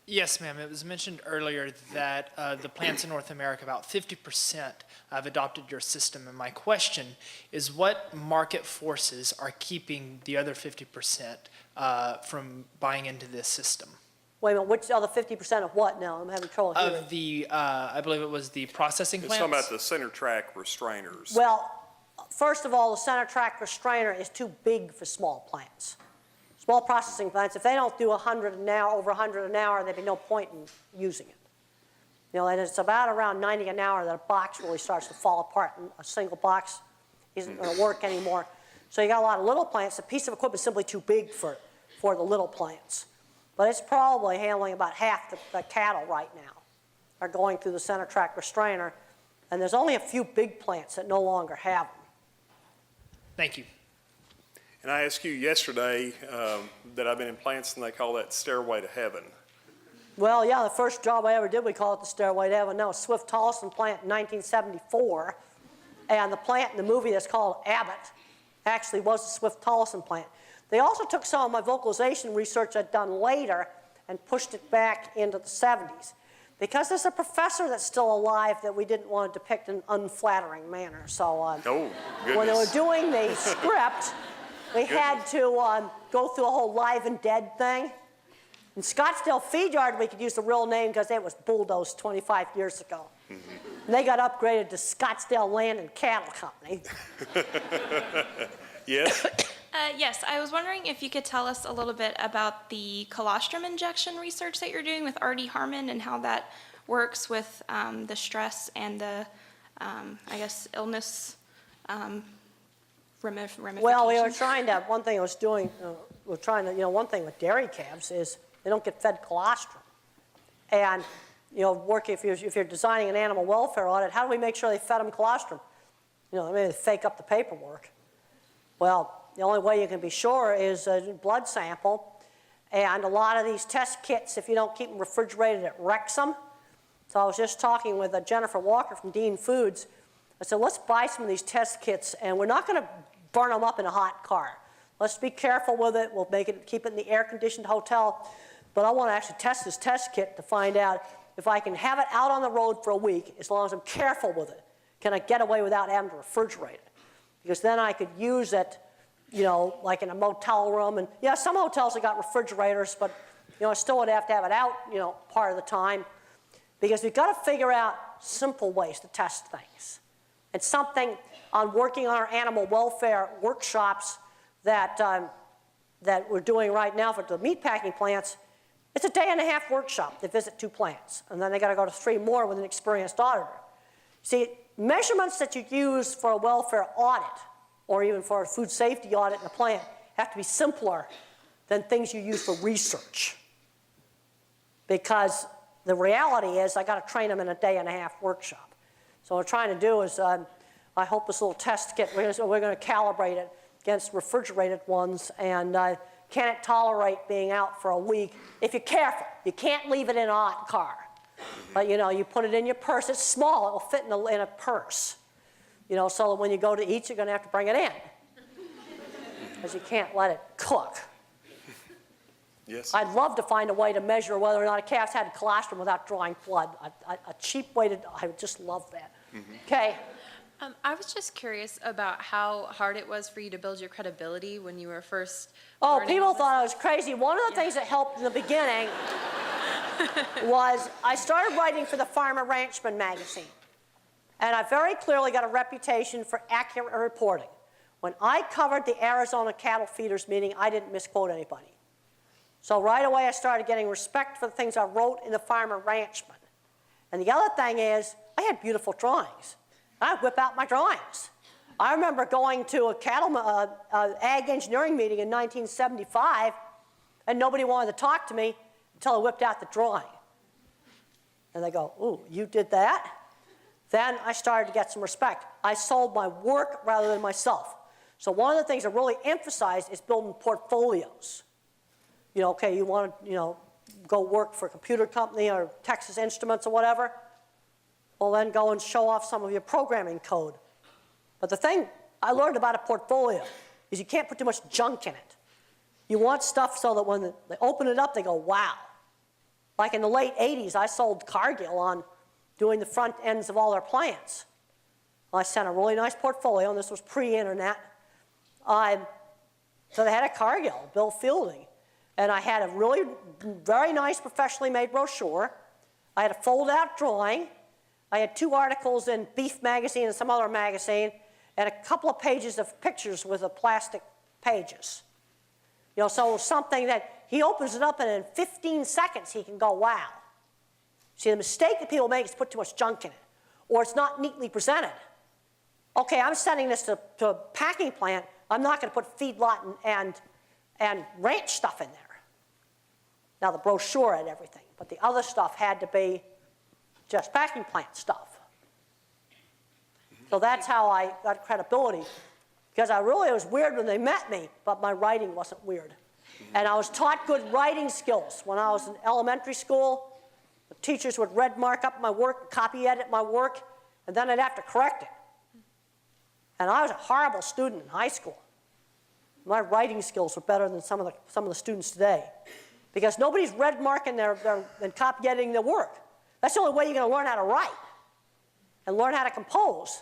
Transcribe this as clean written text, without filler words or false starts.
Yes, ma'am. It was mentioned earlier that the plants in North America, about 50% have adopted your system. And my question is, what market forces are keeping the other 50% from buying into this system? Wait a minute, which other 50% of what now? I'm having trouble hearing. Of the, I believe it was the processing It's plants? talking about the center track restrainers. Well, first of all, the center track restrainer is too big for small plants. Small processing plants, if they don't do 100 an hour, over 100 an hour, there'd be no point in using it. You know, and it's about around 90 an hour that a box really starts to fall apart, and a single box isn't going to work anymore. So you got a lot of little plants. The piece of equipment is simply too big for the little plants. But it's probably handling about half the cattle right now are going through the center track restrainer, and there's only a few big plants that no longer have them. Thank you. And I asked you yesterday that I've been in plants and they call that stairway to heaven. Well, yeah, the first job I ever did, we call it the Stairway to Heaven. That was Swift-Tollison plant in 1974. And the plant in the movie that's called Abbott actually was the Swift-Tollison plant. They also took some of my vocalization research I'd done later and pushed it back into the 70s. Because there's a professor that's still alive that we didn't want to depict in an unflattering manner. So when they were doing the script, we had to go through a whole live and dead thing. In Scottsdale Feed Yard, we could use the real name because it was bulldozed 25 years ago. And they got upgraded to Scottsdale Land and Cattle Company. Yes? Yes, I was wondering if you could tell us a little bit about the colostrum injection research that you're doing with R.D. Harmon and how that works with the stress and the, I guess, illness ramifications. Well, we were trying to, one thing I was doing, we're trying to, you know, one thing with dairy calves is they don't get fed colostrum. And, you know, if you're designing an animal welfare audit, how do we make sure they fed them colostrum? You know, maybe they fake up the paperwork. Well, the only way you can be sure is a blood sample. And a lot of these test kits, if you don't keep them refrigerated, it wrecks them. So I was just talking with Jennifer Walker from Dean Foods. I said, let's buy some of these test kits, and we're not going to burn them up in a hot car. Let's be careful with it. We'll keep it in the air-conditioned hotel. But I want to actually test this test kit to find out if I can have it out on the road for a week, as long as I'm careful with it. Can I get away without having to refrigerate it? Because then I could use it, you know, like in a motel room. And yeah, some hotels have got refrigerators, but, you know, I still would have to have it out, you know, part of the time. Because we've got to figure out simple ways to test things. It's something on working on our animal welfare workshops that, that we're doing right now for the meatpacking plants. It's a day-and-a-half workshop. They visit 2 plants, and then they got to go to 3 more with an experienced auditor. See, measurements that you use for a welfare audit, or even for a food safety audit in a plant, have to be simpler than things you use for research. Because the reality is I got to train them in a day-and-a-half workshop. So what we're trying to do is, I hope this little test kit, we're going to calibrate it against refrigerated ones, and can it tolerate being out for a week? If you're careful, you can't leave it in a hot car. But you know, you put it in your purse. It's small. It'll fit in a purse. You know, so that when you go to eat, you're going to have to bring it in, because you can't let it cook. Yes. I'd love to find a way to measure whether or not a calf's had colostrum without drawing blood. A cheap way to, I would just love that. Okay. I was just curious about how hard it was for you to build your credibility when you were first Oh, learning people all this thought I was crazy. One of the things that helped in the beginning was I started writing for the Farmer Ranchman magazine. And I very clearly got a reputation for accurate reporting. When I covered the Arizona cattle feeders meeting, I didn't misquote anybody. So right away I started getting respect for the things I wrote in the Farmer Ranchman. And the other thing is, I had beautiful drawings. I'd whip out my drawings. I remember going to a cattle ag engineering meeting in 1975, and nobody wanted to talk to me until I whipped out the drawing. And they go, ooh, you did that? Then I started to get some respect. I sold my work rather than myself. So one of the things I really emphasized is building portfolios. You know, okay, you want to, you know, go work for a computer company or Texas Instruments or whatever. Well, then go and show off some of your programming code. But the thing I learned about a portfolio is you can't put too much junk in it. You want stuff so that when they open it up, they go, wow. Like in the late 80s, I sold Cargill on doing the front ends of all their plants. I sent a really nice portfolio, and this was pre-internet. So they had a Cargill, Bill Fielding. And I had a really very nice professionally made brochure. I had a fold-out drawing. I had 2 articles in Beef magazine and some other magazine, and a couple of pages of pictures with the plastic pages. You know, so something that he opens it up and in 15 seconds he can go, wow. See, the mistake that people make is put too much junk in it, or it's not neatly presented. Okay, I'm sending this to a packing plant. I'm not going to put feedlot and ranch stuff in there. Now, the brochure had everything, but the other stuff had to be just packing plant stuff. So that's how I got credibility, because it was weird when they met me, but my writing wasn't weird. And I was taught good writing skills. When I was in elementary school, the teachers would red mark up my work, copy edit my work, and then I'd have to correct it. And I was a horrible student in high school. My writing skills were better than some of the students today, because nobody's red marking and copy editing their work. That's the only way you're going to learn how to write and learn how to compose.